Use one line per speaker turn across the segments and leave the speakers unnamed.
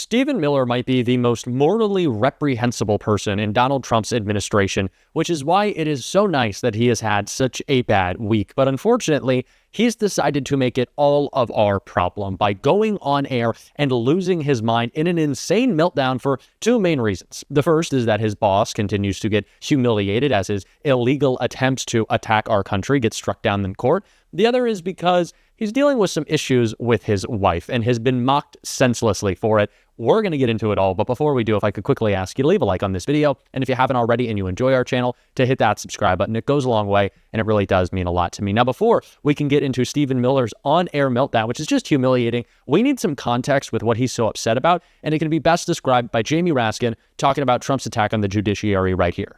Stephen Miller might be the most morally reprehensible person in Donald Trump's administration, which is why it is so nice that he has had such a bad week. But unfortunately, he's decided to make it all of our problem by going on air and losing his mind in an insane meltdown for two main reasons. The first is that his boss continues to get humiliated as his illegal attempts to attack our country get struck down in court. The other is because he's dealing with some issues with his wife and has been mocked senselessly for it. We're going to get into it all, but before we do, if I could quickly ask you to leave a like on this video, and if you haven't already and you enjoy our channel, to hit that subscribe button. It goes a long way, and it really does mean a lot to me. Now, before we can get into Stephen Miller's on-air meltdown, which is just humiliating, we need some context with what he's so upset about, and it can be best described by Jamie Raskin talking about Trump's attack on the judiciary right here.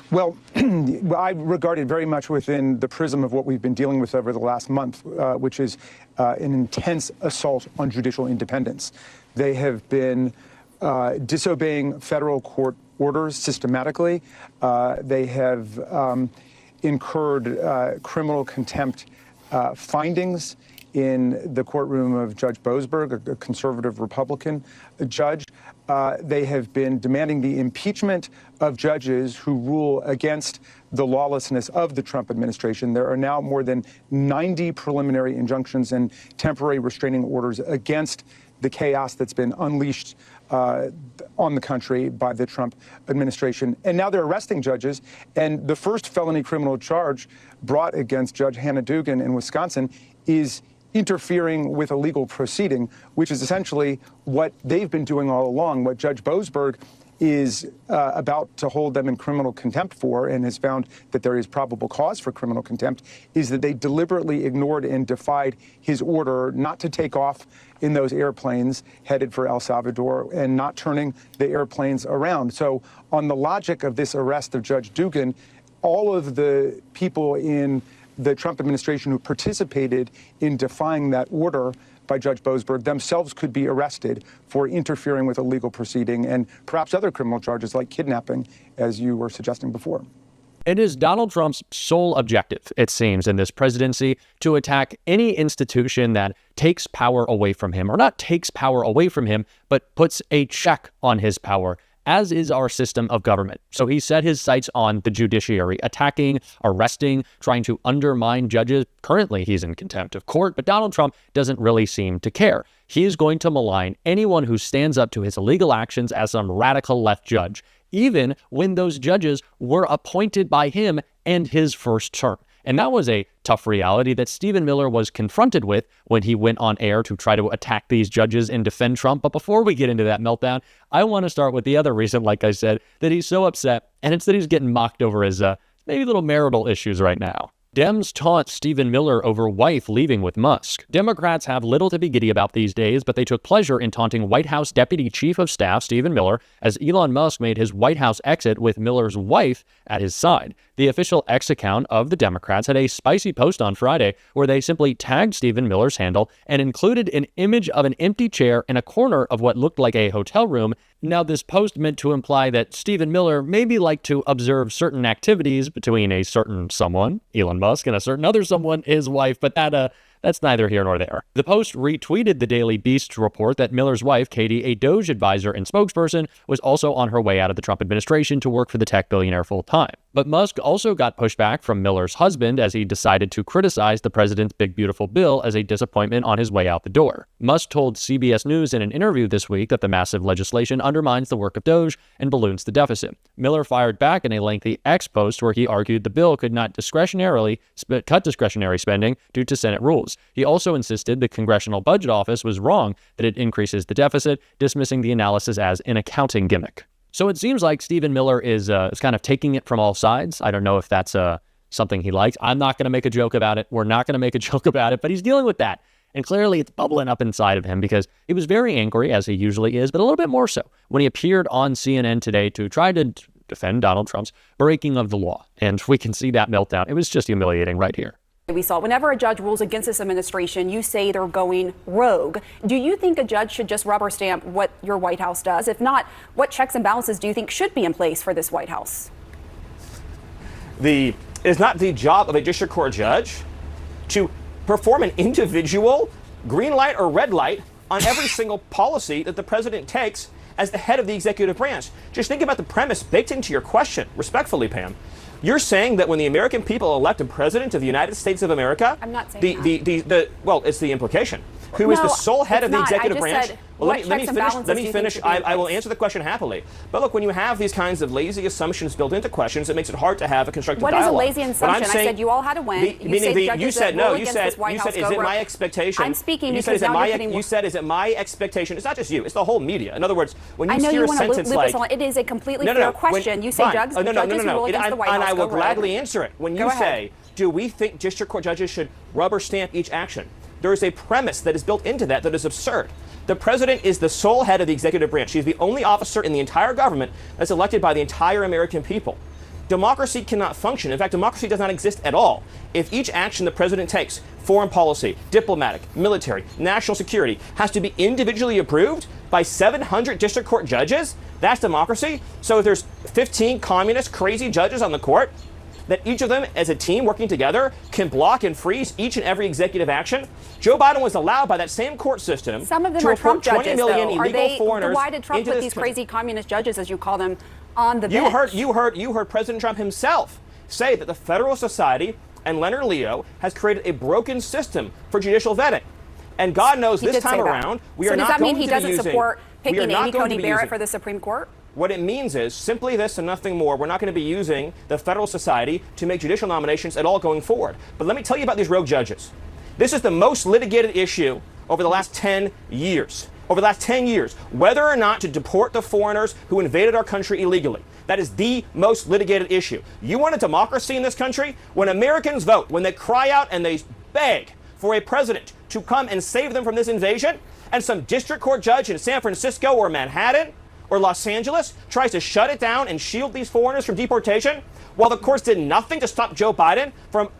Well, I regard it very much within the prism of what we've been dealing with over the last month, which is an intense assault on judicial independence. They have been disobeying federal court orders systematically. They have incurred criminal contempt findings in the courtroom of Judge Boasberg, a conservative Republican judge. They have been demanding the impeachment of judges who rule against the lawlessness of the Trump administration. There are now more than 90 preliminary injunctions and temporary restraining orders against the chaos that's been unleashed on the country by the Trump administration. And now they're arresting judges. And the first felony criminal charge brought against Judge Hannah Dugan in Wisconsin is interfering with a legal proceeding, which is essentially what they've been doing all along. What Judge Boasberg is about to hold them in criminal contempt for, and has found that there is probable cause for criminal contempt, is that they deliberately ignored and defied his order not to take off in those airplanes headed for El Salvador and not turning the airplanes around. So on the logic of this arrest of Judge Dugan, all of the people in the Trump administration who participated in defying that order by Judge Boasberg themselves could be arrested for interfering with a legal proceeding and perhaps other criminal charges like kidnapping, as you were suggesting before.
It is Donald Trump's sole objective, it seems, in this presidency to attack any institution that takes power away from him, or not takes power away from him, but puts a check on his power, as is our system of government. So he set his sights on the judiciary, attacking, arresting, trying to undermine judges. Currently, he's in contempt of court, but Donald Trump doesn't really seem to care. He is going to malign anyone who stands up to his illegal actions as some radical left judge, even when those judges were appointed by him and his first term. And that was a tough reality that Stephen Miller was confronted with when he went on air to try to attack these judges and defend Trump. But before we get into that meltdown, I want to start with the other reason, like I said, that he's so upset, and it's that he's getting mocked over his maybe little marital issues right now. Dems taunt Stephen Miller over wife leaving with Musk. Democrats have little to be giddy about these days, but they took pleasure in taunting White House Deputy Chief of Staff Stephen Miller as Elon Musk made his White House exit with Miller's wife at his side. The official X account of the Democrats had a spicy post on Friday where they simply tagged Stephen Miller's handle and included an image of an empty chair in a corner of what looked like a hotel room. Now, this post meant to imply that Stephen Miller maybe liked to observe certain activities between a certain someone, Elon Musk, and a certain other someone, his wife, but that's neither here nor there. The Post retweeted the Daily Beast's report that Miller's wife, Katie, a Doge advisor and spokesperson, was also on her way out of the Trump administration to work for the tech billionaire full-time. But Musk also got pushback from Miller's husband as he decided to criticize the president's big beautiful bill as a disappointment on his way out the door. Musk told CBS News in an interview this week that the massive legislation undermines the work of Doge and balloons the deficit. Miller fired back in a lengthy X post where he argued the bill could not cut discretionary spending due to Senate rules. He also insisted the Congressional Budget Office was wrong that it increases the deficit, dismissing the analysis as an accounting gimmick. So it seems like Stephen Miller is kind of taking it from all sides. I don't know if that's something he likes. I'm not going to make a joke about it. We're not going to make a joke about it, but he's dealing with that. And clearly it's bubbling up inside of him because he was very angry, as he usually is, but a little bit more so when he appeared on CNN today to try to defend Donald Trump's breaking of the law. And we can see that meltdown. It was just humiliating right here.
We saw whenever a judge rules against this administration, you say they're going rogue. Do you think a judge should just rubber stamp what your White House does? If not, what checks and balances do you think should be in place for this White House?
It's not the job of a district court judge to perform an individual green light or red light on every single policy that the president takes as the head of the executive branch. Just think about the premise baked into your question, respectfully, Pam. You're saying that when the American people elect a president of the United States of America,
I'm not saying
well, it's the implication, who is the sole head of the executive branch.
Said,
well, let me finish. I will answer the question happily. But look, when you have these kinds of lazy assumptions built into questions, it makes it hard to have a constructive dialogue.
What is a lazy assumption? I said you all had to win.
You said no. You said, is it my expectation?
I'm speaking
you said,
because now you're putting
you said, is it my expectation? It's not just you. It's the whole media. In other words, when you
I know
hear
you
a
want to
sentence
loop
like,
us on. It is a completely fair question. You say judges rule against the White House.
And I will gladly answer it. When you say, do we think district court judges should rubber stamp each action? There is a premise that is built into that is absurd. The president is the sole head of the executive branch. He's the only officer in the entire government that's elected by the entire American people. Democracy cannot function. In fact, democracy does not exist at all if each action the president takes, foreign policy, diplomatic, military, national security, has to be individually approved by 700 district court judges. That's democracy. So if there's 15 communist, crazy judges on the court, that each of them, as a team working together, can block and freeze each and every executive action. Joe Biden was allowed by that same court system.
Some of them are Trump judges,
20 million
though.
illegal foreigners.
Why did Trump put these crazy communist judges, as you call them, on the bench?
You heard President Trump himself say that the Federalist Society and Leonard Leo has created a broken system for judicial vetting. And God knows this time around, we are not going to be using.
So does that mean he doesn't support picking Amy Coney Barrett for the Supreme Court?
What it means is simply this and nothing more. We're not going to be using the Federal Society to make judicial nominations at all going forward. But let me tell you about these rogue judges. This is the most litigated issue over the last 10 years. Over the last 10 years, whether or not to deport the foreigners who invaded our country illegally. That is the most litigated issue. You want a democracy in this country? When Americans vote, when they cry out and they beg for a president to come and save them from this invasion, and some district court judge in San Francisco or Manhattan or Los Angeles tries to shut it down and shield these foreigners from deportation, while the courts did nothing to stop Joe Biden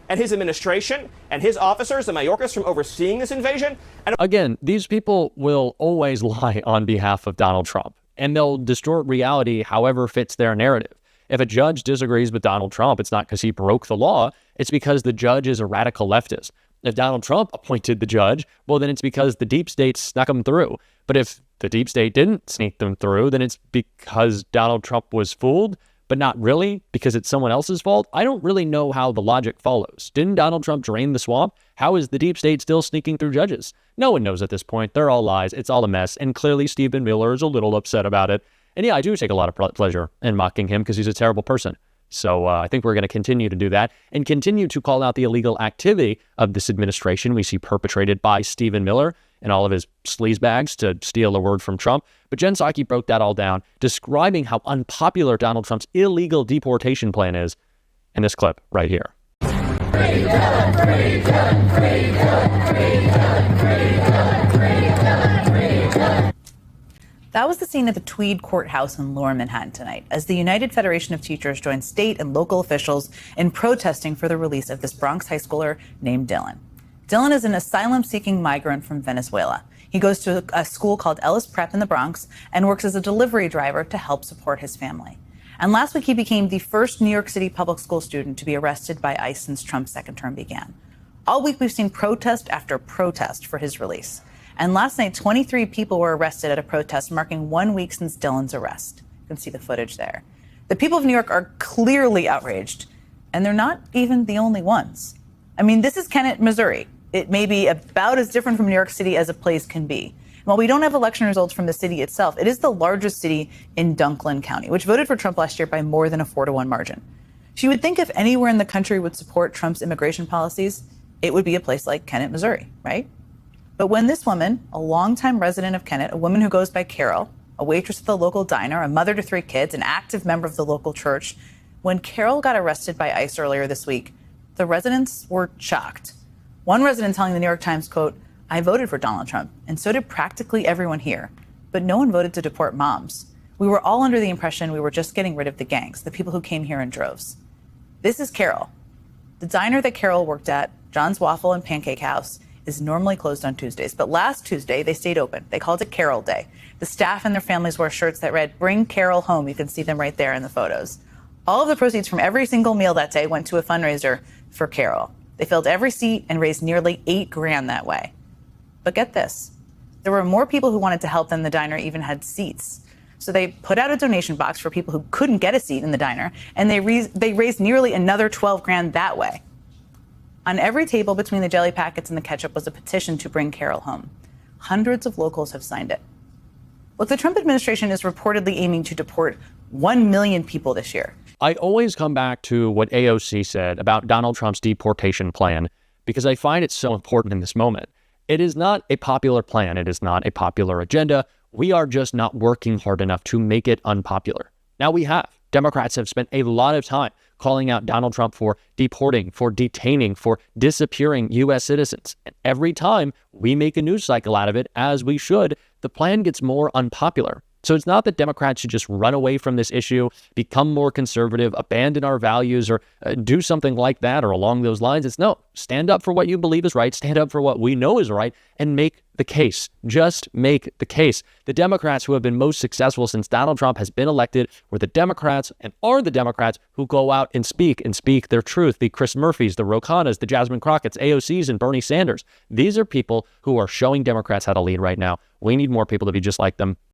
and his administration and his officers, the Mayorkas, from overseeing this invasion. And
again, these people will always lie on behalf of Donald Trump, and they'll distort reality however fits their narrative. If a judge disagrees with Donald Trump, it's not because he broke the law, it's because the judge is a radical leftist. If Donald Trump appointed the judge, well, then it's because the deep state snuck him through. But if the deep state didn't sneak them through, then it's because Donald Trump was fooled, but not really because it's someone else's fault. I don't really know how the logic follows. Didn't Donald Trump drain the swamp? How is the deep state still sneaking through judges? No one knows at this point. They're all lies. It's all a mess. And clearly Stephen Miller is a little upset about it. And yeah, I do take a lot of pleasure in mocking him because he's a terrible person. So I think we're going to continue to do that and continue to call out the illegal activity of this administration we see perpetrated by Stephen Miller and all of his sleazebags, to steal a word from Trump. But Jen Psaki broke that all down, describing how unpopular Donald Trump's illegal deportation plan is in this clip right here.
That was the scene at the Tweed Courthouse in Lower Manhattan tonight, as the United Federation of Teachers joined state and local officials in protesting for the release of this Bronx high schooler named Dylan. Dylan is an asylum-seeking migrant from Venezuela. He goes to a school called Ellis Prep in the Bronx and works as a delivery driver to help support his family. And last week, he became the first New York City public school student to be arrested by ICE since Trump's second term began. All week, we've seen protest after protest for his release. And last night, 23 people were arrested at a protest marking 1 week since Dylan's arrest. You can see the footage there. The people of New York are clearly outraged, and they're not even the only ones. I mean, this is Kennett, Missouri. It may be about as different from New York City as a place can be. While we don't have election results from the city itself, it is the largest city in Dunklin County, which voted for Trump last year by more than a 4-to-1 margin. So you would think if anywhere in the country would support Trump's immigration policies, it would be a place like Kennett, Missouri, right? But when this woman, a longtime resident of Kennett, a woman who goes by Carol, a waitress at the local diner, a mother to 3 kids, an active member of the local church, when Carol got arrested by ICE earlier this week, the residents were shocked. One resident telling the New York Times, quote, "I voted for Donald Trump, and so did practically everyone here, but no one voted to deport moms. We were all under the impression we were just getting rid of the gangs, the people who came here in droves." This is Carol. The diner that Carol worked at, John's Waffle and Pancake House, is normally closed on Tuesdays, but last Tuesday they stayed open. They called it Carol Day. The staff and their families wore shirts that read, "Bring Carol home." You can see them right there in the photos. All of the proceeds from every single meal that day went to a fundraiser for Carol. They filled every seat and raised nearly $8,000 that way. But get this, There were more people who wanted to help than the diner even had seats. So they put out a donation box for people who couldn't get a seat in the diner, and they raised nearly another 12 grand that way. On every table between the jelly packets and the ketchup was a petition to bring Carol home. Hundreds of locals have signed it. Look, the Trump administration is reportedly aiming to deport 1 million people this year.
I always come back to what AOC said about Donald Trump's deportation plan because I find it so important in this moment. It is not a popular plan. It is not a popular agenda. We are just not working hard enough to make it unpopular. Now we have. Democrats have spent a lot of time calling out Donald Trump for deporting, for detaining, for disappearing U.S. citizens. And every time we make a news cycle out of it, as we should, the plan gets more unpopular. So it's not that Democrats should just run away from this issue, become more conservative, abandon our values, or do something like that or along those lines. It's no, stand up for what you believe is right, stand up for what we know is right, and make the case. Just make the case. The Democrats who have been most successful since Donald Trump has been elected were the Democrats and are the Democrats who go out and speak their truth. The Chris Murphys, the Ro Khannas, the Jasmine Crockett's, AOCs, and Bernie Sanders. These are people who are showing Democrats how to lead right now. We need more people to be just like them.